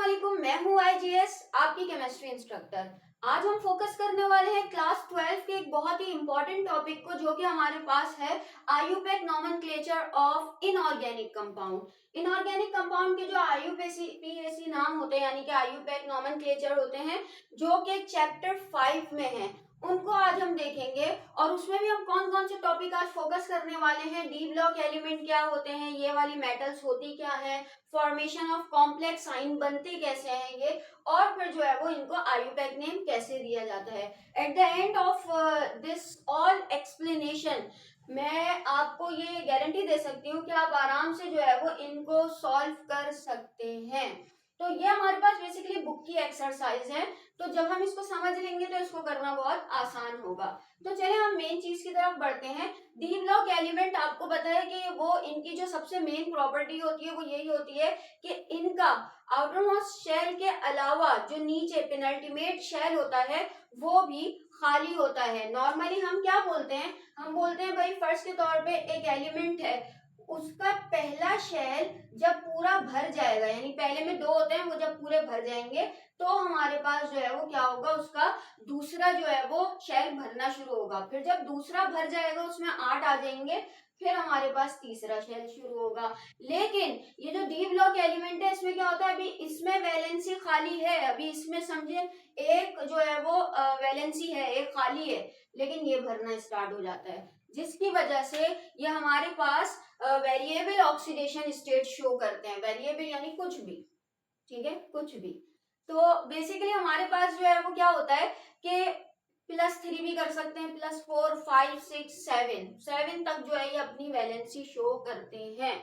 अस्सलामुअलैकुम, मैं हूँ आईजीएस, आपकी केमिस्ट्री इंस्ट्रक्टर। आज हम फोकस करने वाले हैं क्लास 12 के एक बहुत ही इंपॉर्टेंट टॉपिक को, जो कि हमारे पास है IUPAC nomenclature of inorganic compound. Inorganic compound के जो आईयूपीएसी नाम होते हैं, यानी कि आईयूपैक नोमेनक्लेचर होते हैं, जो कि चैप्टर 5 में है, उनको आज हम देखेंगे। और उसमें भी हम कौन कौन से टॉपिक आज फोकस करने वाले हैं, डी ब्लॉक एलिमेंट क्या होते हैं, ये वाली मेटल्स होती क्या है, फॉर्मेशन ऑफ कॉम्प्लेक्स आइन बनते कैसे हैं ये, और फिर जो है वो इनको आईयूपैक नेम कैसे दिया जाता है। At the end of this all explanation मैं आपको ये गारंटी दे सकती हूँ कि आप आराम से जो है वो इनको सॉल्व कर सकते हैं। तो ये हमारे पास बेसिकली बुक की एक्सरसाइज है, तो जब हम इसको समझ लेंगे तो इसको करना बहुत आसान होगा। तो चलिए हम मेन चीज की तरफ बढ़ते हैं। डी ब्लॉक एलिमेंट आपको पता है कि वो इनकी जो सबसे मेन प्रॉपर्टी होती है वो यही होती है कि इनका आउटर मोस्ट शेल के अलावा जो नीचे पेनल्टीमेट शेल होता है वो भी खाली होता है। नॉर्मली हम क्या बोलते हैं, हम बोलते हैं भाई फर्स्ट के तौर पे एक एलिमेंट है, उसका पहला शेल जब पूरा भर जाएगा, यानी पहले में 2 होते हैं, वो जब पूरे भर जाएंगे तो हमारे पास जो है वो क्या होगा, उसका दूसरा जो है वो शेल भरना शुरू होगा। फिर जब दूसरा भर जाएगा उसमें 8 आ जाएंगे, फिर हमारे पास तीसरा शेल शुरू होगा। लेकिन ये जो डी ब्लॉक एलिमेंट है इसमें क्या होता है, अभी इसमें वैलेंसी खाली है, अभी इसमें समझे एक जो है वो वैलेंसी है, एक खाली है, लेकिन ये भरना स्टार्ट हो जाता है, जिसकी वजह से ये हमारे पास वेरिएबल ऑक्सीडेशन स्टेट शो करते हैं। वेरिएबल यानी कुछ भी, ठीक है, कुछ भी। तो बेसिकली हमारे पास जो है वो क्या होता है कि +3 भी कर सकते हैं, +4, 5, 6, 7 तक जो है ये अपनी वैलेंसी शो करते हैं,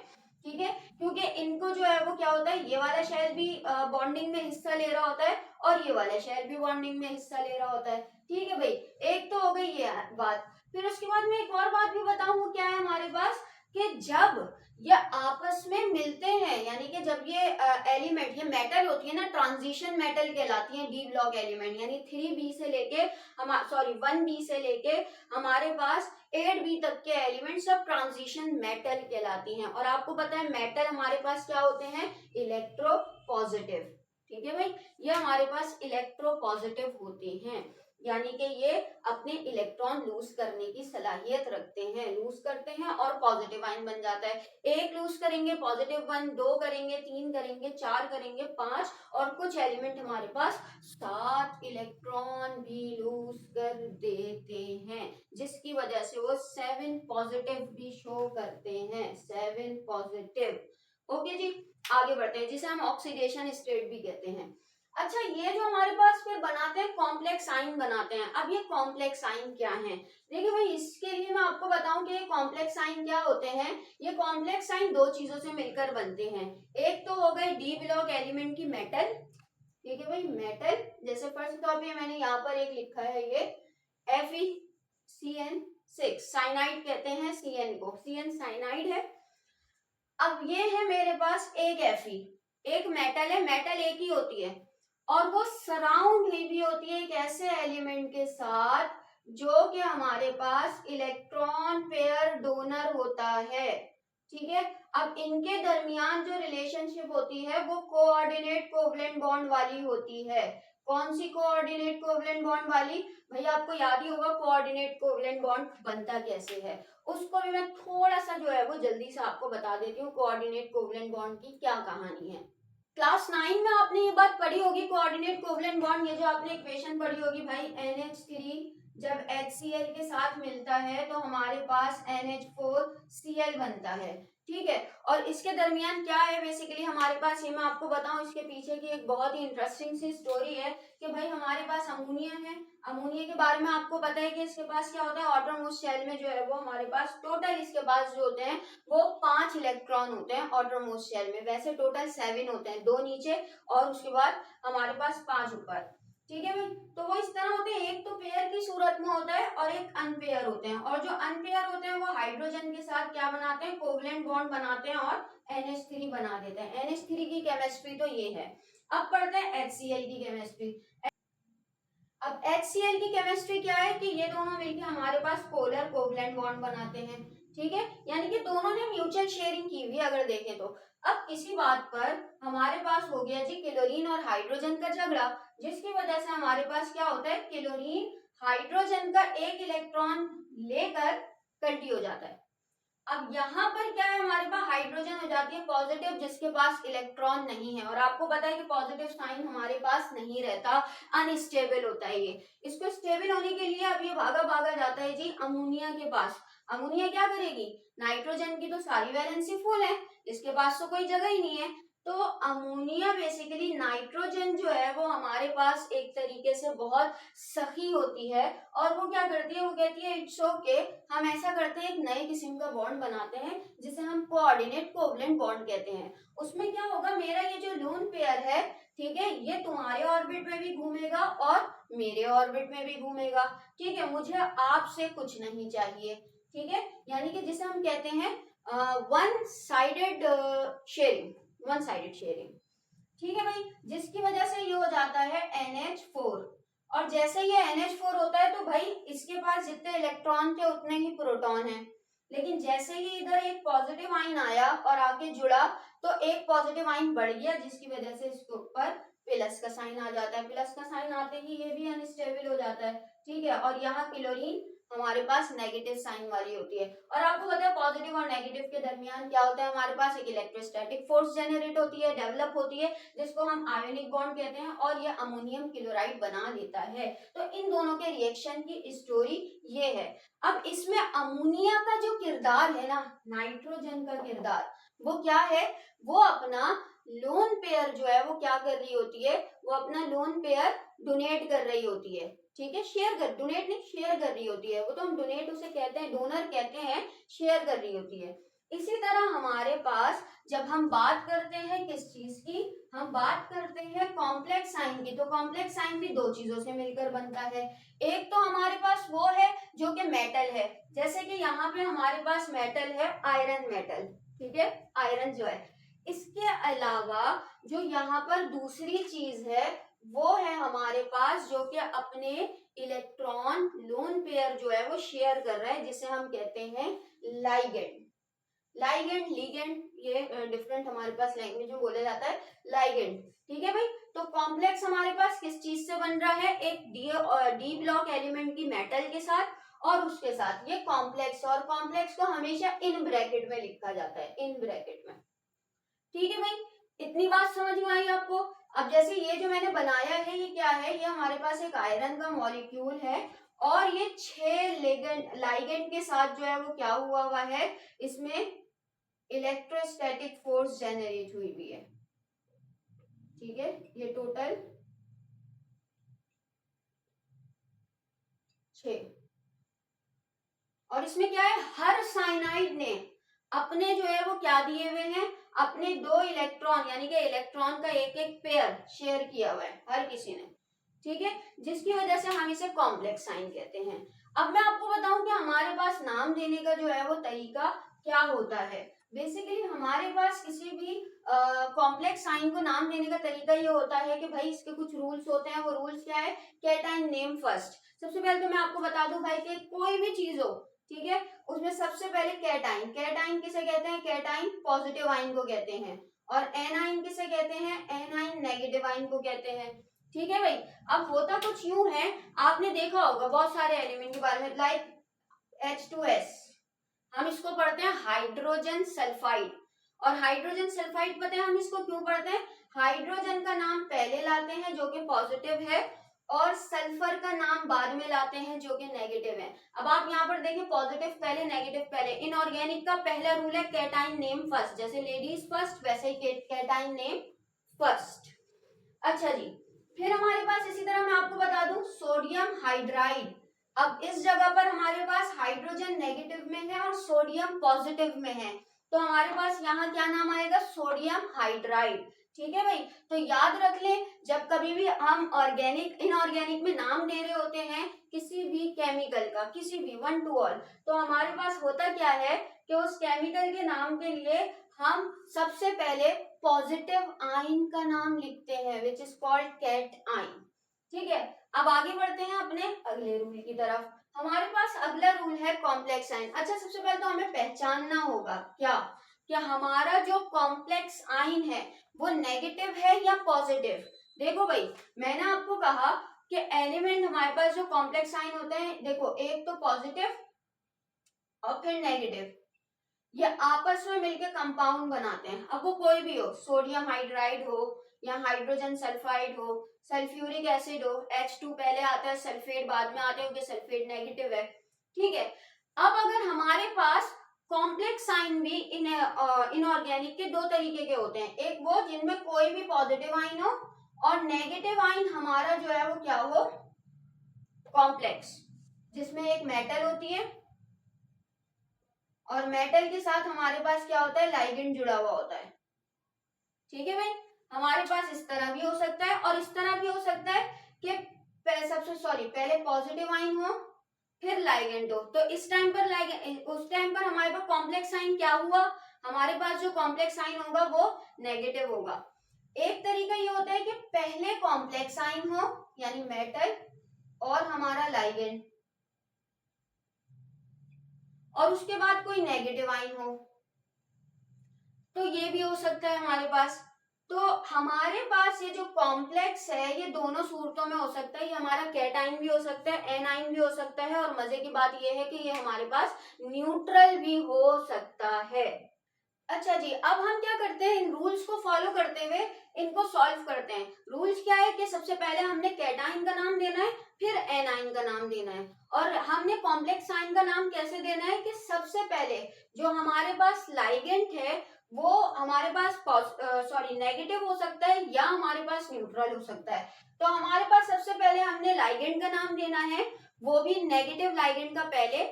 ठीक है। क्योंकि इनको जो है वो क्या होता है, ये वाला शेल भी बॉन्डिंग में हिस्सा ले रहा होता है और ये वाला शेल भी बॉन्डिंग में हिस्सा ले रहा होता है, ठीक है भाई। एक तो हो गई ये बात। फिर उसके बाद मैं एक और बात भी बताऊं, क्या है हमारे पास कि जब ये आपस में मिलते हैं, यानी कि जब ये एलिमेंट, ये मेटल होती है ना, ट्रांजिशन मेटल कहलाती है डी ब्लॉक एलिमेंट, यानी 3b से लेके हम 1b से लेके हमारे पास 8b तक के एलिमेंट सब ट्रांजिशन मेटल कहलाती हैं। और आपको पता है मेटल हमारे पास क्या होते हैं, इलेक्ट्रो पॉजिटिव, ठीक है भाई, ये हमारे पास इलेक्ट्रो पॉजिटिव होते हैं, यानी कि ये अपने इलेक्ट्रॉन लूज करने की सलाहियत रखते हैं, लूज करते हैं और पॉजिटिव आयन बन जाता है। 1 लूज करेंगे पॉजिटिव 1, 2 करेंगे 3 करेंगे 4 करेंगे 5, और कुछ एलिमेंट हमारे पास 7 इलेक्ट्रॉन भी लूज कर देते हैं, जिसकी वजह से वो 7 पॉजिटिव भी शो करते हैं, 7 पॉजिटिव। ओके जी, आगे बढ़ते हैं, जिसे हम ऑक्सीडेशन स्टेट भी कहते हैं। अच्छा, ये जो हमारे पास फिर बनाते हैं कॉम्प्लेक्स आइन बनाते हैं। अब ये कॉम्प्लेक्स आइन क्या है, देखिए भाई, इसके लिए मैं आपको बताऊं कि ये कॉम्प्लेक्स आइन क्या होते हैं। ये कॉम्प्लेक्स आइन 2 चीजों से मिलकर बनते हैं। एक तो हो गई डी ब्लॉक एलिमेंट की मेटल, ठीक है भाई, मेटल, जैसे फर्स्ट टॉपिक मैंने यहाँ पर एक लिखा है, ये FeCN6 साइनाइड कहते हैं CN को, CN साइनाइड है। अब ये है मेरे पास एक Fe, एक मेटल है, मेटल एक ही होती है और वो सराउंड हुई भी होती है एक ऐसे एलिमेंट के साथ जो कि हमारे पास इलेक्ट्रॉन पेयर डोनर होता है, ठीक है। अब इनके दरमियान जो रिलेशनशिप होती है वो कोऑर्डिनेट कोवलेंट बॉन्ड वाली होती है। कौन सी कोऑर्डिनेट कोवलेंट बॉन्ड वाली, भैया आपको याद ही होगा कोऑर्डिनेट कोवलेंट बॉन्ड बनता कैसे है, उसको भी मैं थोड़ा सा जो है वो जल्दी से आपको बता देती हूँ, कोऑर्डिनेट कोवलेंट बॉन्ड की क्या कहानी है। क्लास 9 में आपने ये बात पढ़ी होगी, कोऑर्डिनेट कोवलेंट बॉन्ड, ये जो आपने इक्वेशन पढ़ी होगी भाई, NH3 जब HCl के साथ मिलता है तो हमारे पास NH4Cl बनता है, ठीक है। और इसके दरमियान क्या है बेसिकली हमारे पास, ये मैं आपको बताऊं, इसके पीछे की एक बहुत ही इंटरेस्टिंग सी स्टोरी है कि भाई हमारे पास अमोनिया है। अमोनिया के बारे में आपको पता है कि इसके पास क्या होता है, आउटरमोस्ट शेल में जो है वो हमारे पास टोटल इसके पास जो होते हैं वो 5 इलेक्ट्रॉन होते हैं आउटरमोस्ट शेल में। वैसे टोटल 7 होते हैं, 2 नीचे और उसके बाद हमारे पास 5 ऊपर, ठीक है भाई। तो वो इस तरह होते हैं, एक तो पेयर की सूरत में होता है और एक अनपेयर होते हैं, और जो अनपेयर होते हैं वो हाइड्रोजन के साथ क्या बनाते हैं, कोवलेंट बॉन्ड बनाते हैं और NH3 बना देते हैं। NH3 की केमिस्ट्री तो ये है। अब पढ़ते हैं HCl की केमिस्ट्री। अब HCl की केमिस्ट्री क्या है कि ये दोनों मिलकर हमारे पास पोलर कोवलेंट बॉन्ड बनाते हैं, ठीक है, यानी कि दोनों ने म्यूचुअल शेयरिंग की हुई अगर देखें तो। अब किसी बात पर हमारे पास हो गया जी क्लोरीन और हाइड्रोजन का झगड़ा, जिसकी वजह से हमारे पास क्या होता है, क्लोरीन हाइड्रोजन का एक इलेक्ट्रॉन लेकर कल्टी हो जाता है। अब यहाँ पर क्या है, हमारे पास हाइड्रोजन हो जाती है पॉजिटिव, जिसके पास इलेक्ट्रॉन नहीं है, और आपको पता है कि पॉजिटिव साइन हमारे पास नहीं रहता, अनस्टेबल होता है ये। इसको स्टेबल होने के लिए अब ये भागा भागा जाता है जी अमोनिया के पास। अमोनिया क्या करेगी, नाइट्रोजन की तो सारी वैलेंसी फुल है, इसके पास तो कोई जगह ही नहीं है, तो अमोनिया बेसिकली नाइट्रोजन जो है वो हमारे पास एक तरीके से बहुत सही होती है, और वो क्या करती है, वो कहती है इट्स ओके, हम ऐसा करते हैं एक नए किस्म का बॉन्ड बनाते हैं जिसे हम कोऑर्डिनेट कोवलेंट बॉन्ड कहते हैं। उसमें क्या होगा, मेरा ये जो लोन पेयर है, ठीक है, ये तुम्हारे ऑर्बिट में भी घूमेगा और मेरे ऑर्बिट में भी घूमेगा, ठीक है, मुझे आपसे कुछ नहीं चाहिए, ठीक है, यानी कि जिसे हम कहते हैं one sided sharing, one sided sharing, ठीक है भाई, जिसकी वजह से ये हो जाता है NH4, और जैसे ये NH4 होता है तो भाई इसके पास जितने इलेक्ट्रॉन थे उतने ही प्रोटॉन हैं, लेकिन जैसे ही इधर एक पॉजिटिव आइन आया और आके जुड़ा तो एक पॉजिटिव आइन बढ़ गया, जिसकी वजह से इसके ऊपर प्लस का साइन आ जाता है, प्लस का साइन आते ही ये भी अनस्टेबल हो जाता है, ठीक है, और यहाँ क्लोरीन हमारे पास नेगेटिव साइन वाली होती है। और आपको पता है पॉजिटिव और नेगेटिव के दरमियान क्या होता है, हमारे पास एक इलेक्ट्रोस्टैटिक फोर्स जनरेट होती है, डेवलप होती है, जिसको हम आयोनिक बॉन्ड कहते हैं, और ये अमोनियम क्लोराइड बना देता है। तो इन दोनों के रिएक्शन की स्टोरी ये है। अब इसमें अमोनिया का जो किरदार है ना, नाइट्रोजन का किरदार, वो क्या है, वो अपना लोन पेयर जो है वो क्या कर रही होती है, वो अपना लोन पेयर डोनेट कर रही होती है, ठीक है, शेयर कर, डोनेट नहीं, शेयर कर रही होती है, वो तो हम डोनेट उसे कहते हैं, डोनर कहते हैं, शेयर कर रही होती है। इसी तरह हमारे पास जब हम बात करते हैं किस चीज की, हम बात करते हैं कॉम्प्लेक्स साइन की, तो कॉम्प्लेक्स साइन भी दो चीजों से मिलकर बनता है। एक तो हमारे पास वो है जो कि मेटल है, जैसे कि यहाँ पे हमारे पास मेटल है आयरन मेटल, ठीक है, आयरन जो है। इसके अलावा जो यहाँ पर दूसरी चीज है वो है हमारे पास जो कि अपने इलेक्ट्रॉन लोन पेयर जो है वो शेयर कर रहा है, जिसे हम कहते हैं लाइगेंड। लाइगेंड लीगेंड ये डिफरेंट हमारे पास लैंग्वेज में बोला जाता है, लाइगेंड, ठीक है भाई। तो कॉम्प्लेक्स हमारे पास किस चीज से बन रहा है, एक डी ब्लॉक एलिमेंट की मेटल के साथ, और उसके साथ ये कॉम्प्लेक्स, और कॉम्प्लेक्स को हमेशा इन ब्रैकेट में लिखा जाता है, इन ब्रैकेट में, ठीक है भाई, इतनी बात समझ में आई आपको। अब जैसे ये जो मैंने बनाया है ये क्या है, ये हमारे पास एक आयरन का मॉलिक्यूल है, और ये 6 लाइगेंड के साथ जो है वो क्या हुआ है, इसमें इलेक्ट्रोस्टैटिक फोर्स जनरेट हुई है, ठीक है, ये टोटल 6, और इसमें क्या है, हर साइनाइड ने अपने जो है वो क्या दिए हुए हैं, अपने 2 इलेक्ट्रॉन, यानी कि इलेक्ट्रॉन का एक एक पेयर शेयर किया हुआ है हर किसी ने, ठीक है, जिसकी वजह से हम इसे कॉम्प्लेक्स साइन कहते हैं। अब मैं आपको बताऊं कि हमारे पास नाम देने का जो है वो तरीका क्या होता है। बेसिकली हमारे पास किसी भी कॉम्प्लेक्स साइन को नाम देने का तरीका ये होता है कि भाई इसके कुछ रूल्स होते हैं। वो रूल्स क्या है, कैटाइन नेम फर्स्ट। सबसे पहले तो मैं आपको बता दूं भाई कि कोई भी चीज हो, ठीक है, उसमें सबसे पहले कैटाइन, कैटाइन किसे कहते हैं, कैटाइन पॉजिटिव आइन को कहते हैं, और एनाइन किसे कहते हैं, एनाइन नेगेटिव आइन को कहते हैं, ठीक है भाई। अब होता कुछ यूं है, आपने देखा होगा बहुत सारे एलिमेंट के बारे में, लाइक H2S, हम इसको पढ़ते हैं हाइड्रोजन सल्फाइड, और हाइड्रोजन सल्फाइड पता है हम इसको क्यों पढ़ते हैं, हाइड्रोजन का नाम पहले लाते हैं जो कि पॉजिटिव है, और सल्फर का नाम बाद में लाते हैं जो कि नेगेटिव है। अब आप यहाँ पर देखिए, पॉजिटिव पहले नेगेटिव पहले। इनऑर्गेनिक का पहला रूल है कैटाइन नेम फर्स्ट, जैसे लेडीज फर्स्ट वैसे ही कैटाइन नेम फर्स्ट। अच्छा जी, फिर हमारे पास इसी तरह मैं आपको बता दूं सोडियम हाइड्राइड। अब इस जगह पर हमारे पास हाइड्रोजन नेगेटिव में है और सोडियम पॉजिटिव में है, तो हमारे पास यहाँ क्या नाम आएगा, सोडियम हाइड्राइड, ठीक है भाई। तो याद रख लें, जब कभी भी हम ऑर्गेनिक इनऑर्गेनिक में नाम दे रहे होते हैं किसी भी केमिकल का, किसी भी 1 to all, तो हमारे पास होता क्या है कि उस केमिकल के नाम के लिए हम सबसे पहले पॉजिटिव आइन का नाम लिखते हैं, विच इज कॉल्ड कैट आइन, ठीक है। अब आगे बढ़ते हैं अपने अगले रूल की तरफ। हमारे पास अगला रूल है कॉम्प्लेक्स आइन। अच्छा, सबसे पहले तो हमें पहचानना होगा क्या, कि हमारा जो कॉम्प्लेक्स आइन है वो नेगेटिव है या पॉजिटिव। देखो भाई, मैंने आपको कहा कि एलिमेंट हमारे पास जो कॉम्प्लेक्स आइन होते हैं, देखो एक तो पॉजिटिव और फिर नेगेटिव, ये आपस में मिलकर कंपाउंड बनाते हैं। अब वो कोई भी हो, सोडियम हाइड्राइड हो या हाइड्रोजन सल्फाइड हो, सल्फ्यूरिक एसिड हो, H2 पहले आता है, सल्फेट बाद में आते हैं क्योंकि सल्फेट नेगेटिव है। ठीक है, अब अगर हमारे पास कॉम्प्लेक्स साइन भी इनऑर्गेनिक के दो तरीके के होते हैं, एक वो जिनमें कोई भी पॉजिटिव आइन हो और नेगेटिव आइन हमारा जो है वो क्या हो, कॉम्प्लेक्स, जिसमें एक मेटल होती है और मेटल के साथ हमारे पास क्या होता है, लाइगेंड जुड़ा हुआ होता है। ठीक है भाई, हमारे पास इस तरह भी हो सकता है और इस तरह भी हो सकता है कि पहले पॉजिटिव आइन हो फिर लाइगेंड हो। तो इस टाइम पर उस टाइम पर हमारे पास कॉम्प्लेक्स साइन क्या हुआ, हमारे पास जो कॉम्प्लेक्स साइन होगा वो नेगेटिव होगा। एक तरीका ये होता है कि पहले कॉम्प्लेक्स साइन हो यानी मेटल और हमारा लाइगेंड, और उसके बाद कोई नेगेटिव आइन हो, तो ये भी हो सकता है हमारे पास। तो हमारे पास ये जो कॉम्प्लेक्स है ये दोनों सूरतों में हो सकता है, ये हमारा कैटाइन भी हो सकता है, एनाइन भी हो सकता है, और मजे की बात ये है कि ये हमारे पास न्यूट्रल भी हो सकता है। अच्छा जी, अब हम क्या करते हैं, इन रूल्स को फॉलो करते हुए इनको सॉल्व करते हैं। रूल्स क्या है कि सबसे पहले हमने कैटाइन का नाम देना है, फिर एनाइन का नाम देना है, और हमने कॉम्प्लेक्स साइन का नाम कैसे देना है कि सबसे पहले जो हमारे पास लाइगेंड है वो हमारे पास नेगेटिव हो सकता है या हमारे पास न्यूट्रल हो सकता है। तो हमारे पास सबसे पहले हमने लाइगेंड का नाम देना है, वो भी नेगेटिव लाइगेंड का पहले,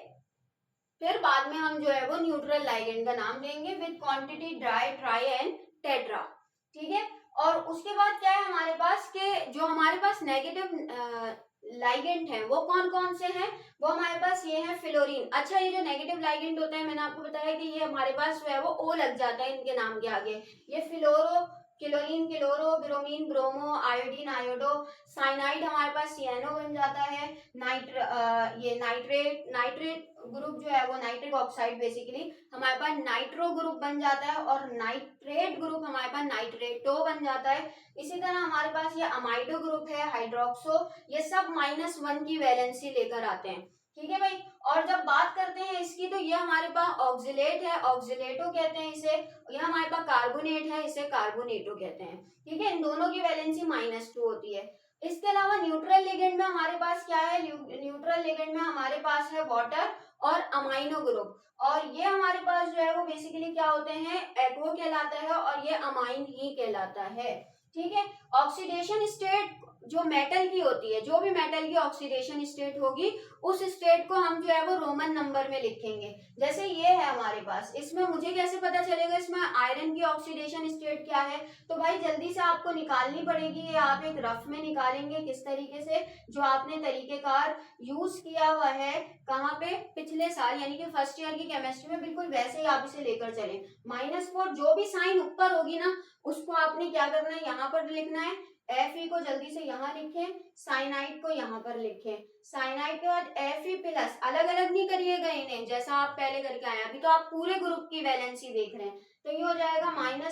फिर बाद में हम जो है वो न्यूट्रल लाइगेंड का नाम देंगे with quantity dry, try and tetra. ठीक है, और उसके बाद क्या है हमारे पास के जो हमारे पास नेगेटिव लाइगेंड है वो कौन कौन से हैं, वो हमारे पास ये है फ्लोरीन। अच्छा, ये जो नेगेटिव लाइगेंड होता है मैंने आपको बताया कि ये हमारे पास जो है वो ओ लग जाता है इनके नाम के आगे, ये fluoro, chlorine, chloro, bromine, bromo, iodine, iodo, cyanide हमारे पास सियानो बन जाता है, ये नाइट्रेट, नाइट्रेट ग्रुप जो है वो नाइट्रिक ऑक्साइड बेसिकली हमारे पास नाइट्रो ग्रुप बन जाता है, और नाइट्रेट ग्रुप हमारे पास नाइट्रेटो बन जाता है। इसी तरह हमारे पास ये अमाइडो ग्रुप है, हाइड्रोक्सो, ये सब -1 की वैलेंसी लेकर आते हैं। ठीक है भाई, और जब बात करते हैं इसकी तो ये हमारे पास ऑक्सिलेट है, ऑक्सिलेटो कहते हैं इसे, ये हमारे पास कार्बोनेट है, इसे कार्बोनेटो कहते हैं। ठीक है, इन दोनों की वैलेंसी -2 होती है। इसके अलावा न्यूट्रल लिगेंड में हमारे पास क्या है, न्यूट्रल लिगेंड में हमारे पास है वाटर और अमाइनो ग्रुप, और ये हमारे पास जो है वो बेसिकली क्या होते हैं, एक्वा कहलाता है और ये अमाइन ही कहलाता है। ठीक है, ऑक्सीडेशन स्टेट जो मेटल की होती है, जो भी मेटल की ऑक्सीडेशन स्टेट होगी उस स्टेट को हम जो है वो रोमन नंबर में लिखेंगे। जैसे ये है हमारे पास, इसमें मुझे कैसे पता चलेगा इसमें आयरन की ऑक्सीडेशन स्टेट क्या है, तो भाई जल्दी से आपको निकालनी पड़ेगी, ये आप एक रफ में निकालेंगे किस तरीके से, जो आपने तरीकेकार यूज किया हुआ है कहाँ पे, पिछले साल यानी कि फर्स्ट ईयर की केमिस्ट्री में, बिल्कुल वैसे ही आप इसे लेकर चलें। -4 जो भी साइन ऊपर होगी ना उसको आपने क्या करना है, यहाँ पर लिखना है, Fe को जल्दी से यहाँ लिखें, साइनाइड को यहाँ पर लिखें, साइनाइड के बाद Fe+, अलग अलग नहीं करिएगा इन्हें जैसा आप पहले करके आए, अभी तो आप पूरे ग्रुप की वैलेंसी देख रहे हैं, तो ये हो जाएगा -1 ×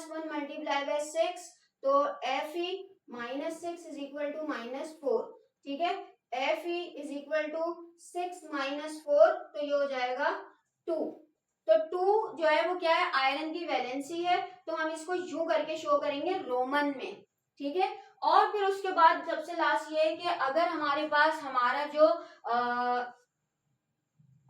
6, तो Fe -6 = -4। ठीक है, Fe = 6 - 4, तो ये हो जाएगा 2। तो 2 जो है वो क्या है, आयरन की वैलेंसी है, तो हम इसको यूं करके शो करेंगे रोमन में। ठीक है, और फिर उसके बाद सबसे लास्ट ये है कि अगर हमारे पास हमारा जो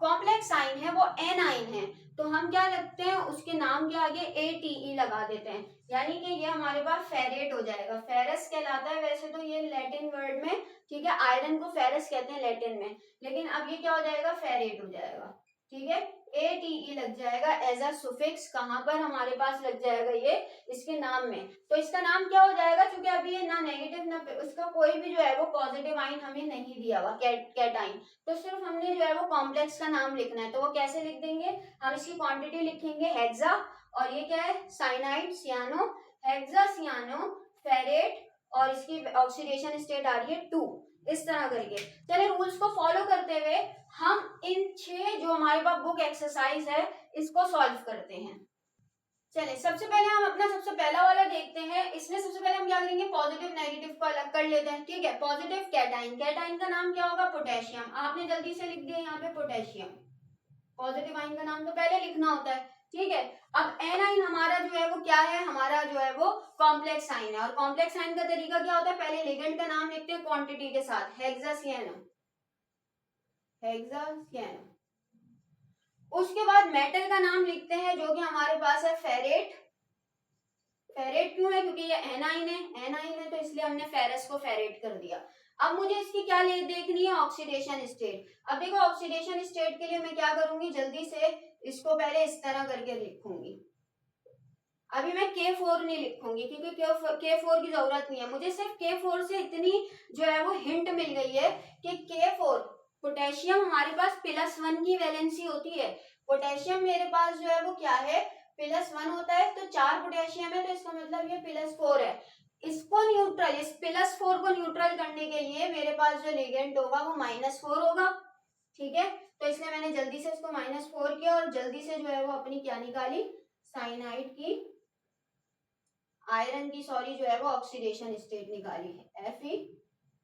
कॉम्प्लेक्स साइन है वो एनाइन है, तो हम क्या लगते हैं उसके नाम के आगे ATE लगा देते हैं, यानी कि ये हमारे पास फेरेट हो जाएगा, फेरस कहलाता है वैसे तो ये लैटिन वर्ड में। ठीक है, आयरन को फेरस कहते हैं लैटिन में, लेकिन अब ये क्या हो जाएगा, फेरेट हो जाएगा। ठीक है, ATE लग जाएगा एज अ सुफिक्स, कहां पर हमारे पास लग जाएगा ये, इसके नाम में। तो इसका नाम क्या हो जाएगा, क्योंकि अभी ये ना नेगेटिव ना उसका कोई भी जो है वो पॉजिटिव आइन हमें नहीं दिया हुआ, कैटाइन, तो सिर्फ हमने जो है वो कॉम्प्लेक्स का नाम लिखना है। तो वो कैसे लिख देंगे, हम इसकी क्वांटिटी लिखेंगे हेक्सा, और ये क्या है, साइनाइड, सियानो, हेक्सा सियानो फेरेट, और इसकी ऑक्सीडेशन स्टेट आ रही है 2, इस तरह करके। चलिए रूल्स को फॉलो करते हुए हम इन 6 जो हमारे पास बुक एक्सरसाइज है इसको सॉल्व करते हैं। चले सबसे पहले हम अपना सबसे पहला वाला देखते हैं। इसमें सबसे पहले हम क्या करेंगे, पॉजिटिव नेगेटिव को अलग कर लेते हैं। ठीक है, पॉजिटिव कैटाइन, कैटाइन का नाम क्या होगा, पोटेशियम। आपने जल्दी से लिख दिया यहाँ पे पोटेशियम। पॉजिटिव आइन का नाम तो पहले लिखना होता है। ठीक है, अब एनाइन हमारा जो है वो क्या है, हमारा जो है वो कॉम्प्लेक्स आइन है। और कॉम्प्लेक्स आइन का तरीका क्या होता है, पहले लिगेंड का नाम लिखते हैं क्वांटिटी के साथ, हेक्सासियनम, हेक्सासियनम। उसके बाद मेटल का नाम लिखते हैं जो कि हमारे पास है फेरेट। फेरेट क्यों है, क्योंकि ये एनाइन है, एनाइन है तो इसलिए हमने फेरस को फेरेट कर दिया। अब मुझे इसकी क्या देखनी है, ऑक्सीडेशन स्टेट। अब देखो ऑक्सीडेशन स्टेट के लिए मैं क्या करूंगी, जल्दी से इसको पहले इस तरह करके लिखूंगी। अभी मैं K4 नहीं लिखूंगी क्योंकि K4 की जरूरत नहीं है मुझे, सिर्फ K4 से इतनी जो है वो हिंट मिल गई है कि K4 पोटेशियम हमारे पास +1 की वैलेंसी होती है। पोटेशियम मेरे पास जो है वो क्या है, +1 होता है, तो 4 पोटेशियम है तो इसका मतलब ये +4 है। इसको न्यूट्रल, इस +4 को न्यूट्रल करने के लिए मेरे पास जो लिगेंड होगा वो -4 होगा। ठीक है, तो इसलिए मैंने जल्दी से इसको -4 किया और जल्दी से जो है वो अपनी क्या निकाली, साइनाइड की, आयरन की सॉरी जो है वो ऑक्सीडेशन स्टेट निकाली है। Fe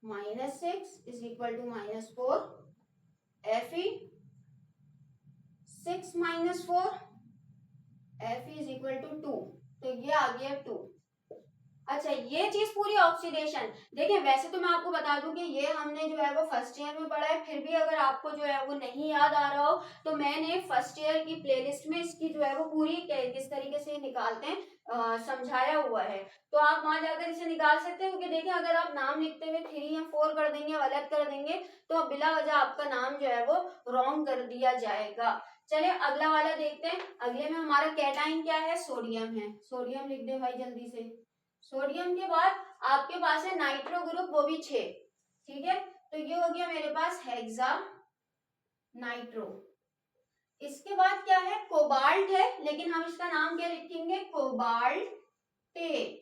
-6 is equal to -4, Fe 6 - 4, Fe is equal to 2, तो ये आ गया 2। अच्छा, ये चीज पूरी ऑक्सीडेशन। देखिए वैसे तो मैं आपको बता दूं कि ये हमने जो है वो फर्स्ट ईयर में पढ़ा है, फिर भी अगर आपको जो है वो नहीं याद आ रहा हो तो मैंने फर्स्ट ईयर की प्लेलिस्ट में इसकी जो है वो पूरी किस तरीके से निकालते हैं समझाया हुआ है, तो आप वहां जाकर इसे निकाल सकते हैं। क्योंकि देखिए अगर आप नाम लिखते हुए 3 या 4 कर देंगे, अलग कर देंगे, तो बिला वजह आपका नाम जो है वो रॉन्ग कर दिया जाएगा। चलिए अगला वाला देखते हैं। अगले में हमारा कैटाइन क्या है, सोडियम है। सोडियम लिख दे भाई जल्दी से। सोडियम के बाद आपके पास है नाइट्रो ग्रुप, वो भी 6। ठीक है, तो ये हो गया मेरे पास हेक्सा नाइट्रो। इसके बाद क्या है, कोबाल्ट है, लेकिन हम इसका नाम क्या लिखेंगे, कोबाल्टेट,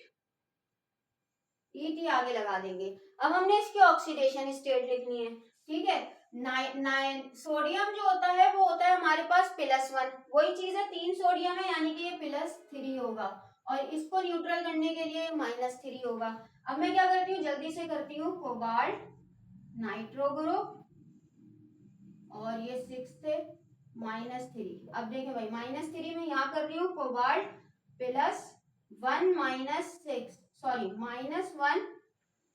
ईटी आगे लगा देंगे। अब हमने इसकी ऑक्सीडेशन स्टेट लिखनी है। ठीक है, सोडियम जो होता है वो होता है हमारे पास +1, वही चीज है 3 सोडियम है यानी कि ये +3 होगा, और इसको न्यूट्रल करने के लिए -3 होगा। अब मैं क्या करती हूँ, जल्दी से करती हूँ, कोबाल्ट नाइट्रो ग्रुप और ये 6 थे -3। अब देखिए भाई -3 में यहाँ कर रही हूँ कोबाल्ट +1 -6 सॉरी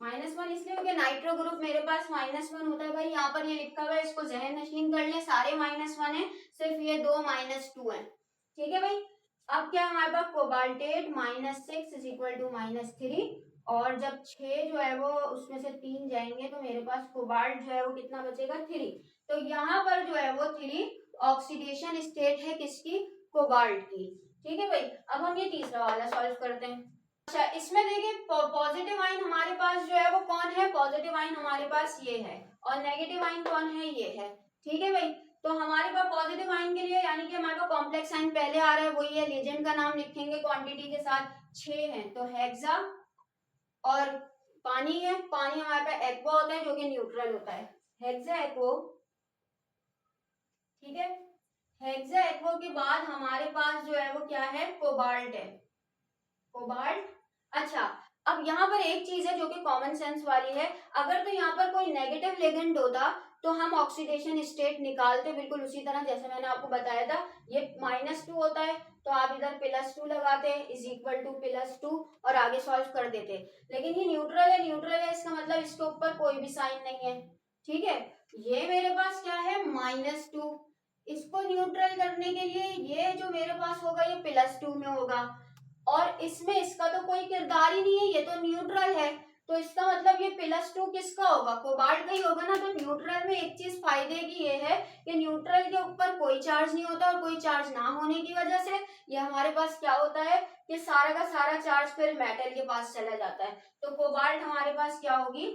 -1 इसलिए क्योंकि नाइट्रो ग्रुप मेरे पास -1 होता है। भाई यहाँ पर ये लिखा हुआ है, इसको जहन नशीन कर ले, सारे -1 है, सिर्फ ये 2 -2 है। ठीक है भाई, अब क्या है हमारे पास, कोबाल्टेट -6 इज इक्वल टू -3, और जब 6 जो है वो उसमें से 3 जाएंगे तो मेरे पास कोबाल्ट जो है वो कितना बचेगा, 3। तो यहाँ पर जो है वो 3 ऑक्सीडेशन स्टेट है किसकी, कोबाल्ट की। ठीक है भाई, अब हम ये तीसरा वाला सॉल्व करते हैं। अच्छा, इसमें देखिए पॉजिटिव आइन हमारे पास जो है वो कौन है, पॉजिटिव आइन हमारे पास ये है, और नेगेटिव आइन कौन है, ये है। ठीक है भाई, तो हमारे पास पॉजिटिव आइन के लिए यानी कि हमारे पास कॉम्प्लेक्स आइन पहले आ रहा है, वही है, लीजेंड का नाम लिखेंगे क्वांटिटी के साथ, 6 है, तो हेक्सा, और पानी है, पानी हमारे पास एक्वा होता है जो कि न्यूट्रल होता है, हेक्सा एक्वो। ठीक है, हेक्सा एक्वो के बाद हमारे पास जो है वो क्या है, कोबाल्ट है, कोबाल्ट। अच्छा, अब यहाँ पर एक चीज है जो कि कॉमन सेंस वाली है, अगर तो यहाँ पर कोई नेगेटिव लिगेंड होता तो हम ऑक्सीडेशन स्टेट निकालते बिल्कुल उसी तरह जैसे मैंने आपको बताया था। ये -2 होता है तो आप इधर +2 लगाते इज इक्वल टू +2 और आगे सॉल्व कर देते, लेकिन ये न्यूट्रल है, न्यूट्रल है इसका मतलब इसके ऊपर कोई भी साइन नहीं है। ठीक है, ये मेरे पास क्या है, -2, इसको न्यूट्रल करने के लिए ये जो मेरे पास होगा ये +2 में होगा, और इसमें इसका तो कोई किरदार ही नहीं है, ये तो न्यूट्रल है, तो इसका मतलब ये +2 किसका होगा, कोबाल्ट का ही होगा ना। तो न्यूट्रल में एक चीज फायदे की ये है कि न्यूट्रल के ऊपर कोई चार्ज नहीं होता, और कोई चार्ज ना होने की वजह से ये हमारे पास क्या होता है कि सारा का सारा चार्ज फिर मेटल के पास चला जाता है, तो कोबाल्ट हमारे पास क्या होगी,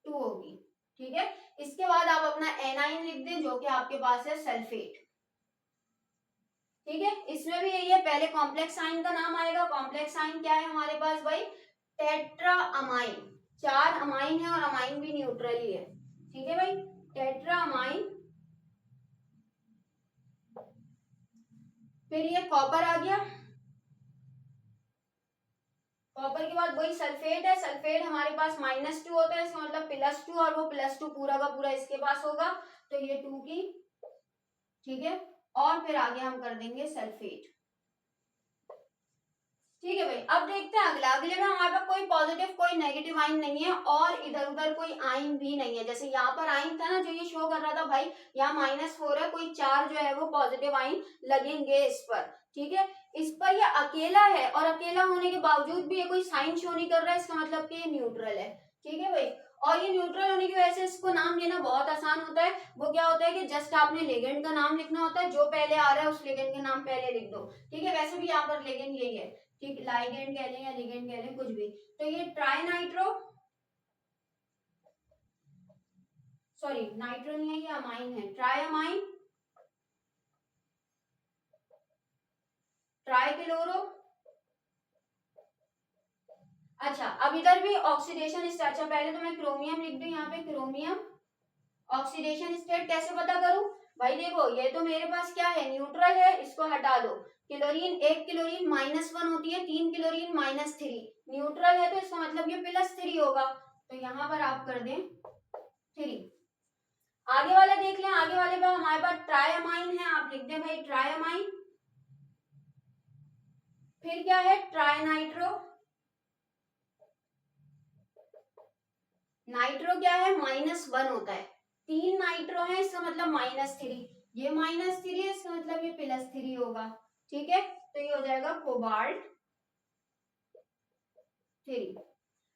2 होगी। ठीक है, इसके बाद आप अपना एनाइन लिख दें जो कि आपके पास है सल्फेट। ठीक है, इसमें भी यही है, पहले कॉम्प्लेक्स आइन का नाम आएगा। कॉम्प्लेक्स आइन क्या है हमारे पास भाई, टेट्रा अमाइन, 4 अमाइन है और अमाइन भी न्यूट्रल ही है। ठीक है भाई, टेट्रा अमाइन, फिर ये कॉपर आ गया, कॉपर के बाद वही सल्फेट है, सल्फेट हमारे पास -2 होता है, इसका मतलब +2, और वो +2 पूरा का पूरा इसके पास होगा, तो ये 2 की, ठीक है। और फिर आगे हम कर देंगे सल्फेट, ठीक है भाई। अब देखते हैं अगला, अगले में हमारे पास कोई पॉजिटिव कोई नेगेटिव आइन नहीं है और इधर उधर कोई आइन भी नहीं है। जैसे यहाँ पर आइन था ना जो ये शो कर रहा था भाई, यहाँ -4 है, कोई 4 जो है वो पॉजिटिव आइन लगेंगे इस पर, ठीक है। इस पर ये अकेला है और अकेला होने के बावजूद भी ये कोई साइन शो नहीं कर रहा है, इसका मतलब कि ये न्यूट्रल है, ठीक है भाई। और ये न्यूट्रल होने की वजह से इसको नाम देना बहुत आसान होता है। वो क्या होता है कि जस्ट आपने लिगेंड का नाम लिखना होता है, जो पहले आ रहा है उस लिगेंड का नाम पहले लिख दो, ठीक है। वैसे भी यहाँ पर लिगेंड यही है, ठीक, लाइगेंड कह लें या लिगेंड कह लें, कुछ भी। तो ये ट्राई नाइट्रो, सॉरी नाइट्रो नहीं है, ये अमाइन है, ट्राई अमाइन, ट्राई क्लोरो। अच्छा, अब इधर भी ऑक्सीडेशन स्टेट, अच्छा पहले तो मैं क्रोमियम लिख दूं यहाँ पे, क्रोमियम। ऑक्सीडेशन स्टेट कैसे पता करूं भाई, देखो ये तो मेरे पास क्या है, न्यूट्रल है, इसको हटा दो। क्लोरीन, एक क्लोरीन -1 होती है, 3 क्लोरीन -3, न्यूट्रल है तो इसका मतलब ये +3 होगा, तो यहाँ पर आप कर दें 3। आगे वाला देख लें, आगे वाले पर हमारे पास ट्राइअमाइन है, आप लिख दें भाई ट्राइअमाइन। फिर क्या है, ट्राइनाइट्रो, नाइट्रो क्या है, -1 होता है, 3 नाइट्रो है, इसका मतलब -3, ये -3 है, इसका मतलब ये +3 होगा, ठीक है। तो ये हो जाएगा कोबाल्ट 3।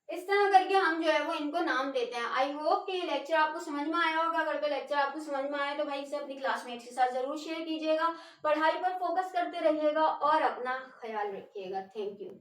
इस तरह करके हम जो है वो इनको नाम देते हैं। आई होप कि ये लेक्चर आपको समझ में आया होगा। अगर तो लेक्चर आपको समझ में आया तो भाई इसे अपनी क्लासमेट्स के साथ जरूर शेयर कीजिएगा। पढ़ाई पर फोकस करते रहिएगा और अपना ख्याल रखिएगा। Thank you.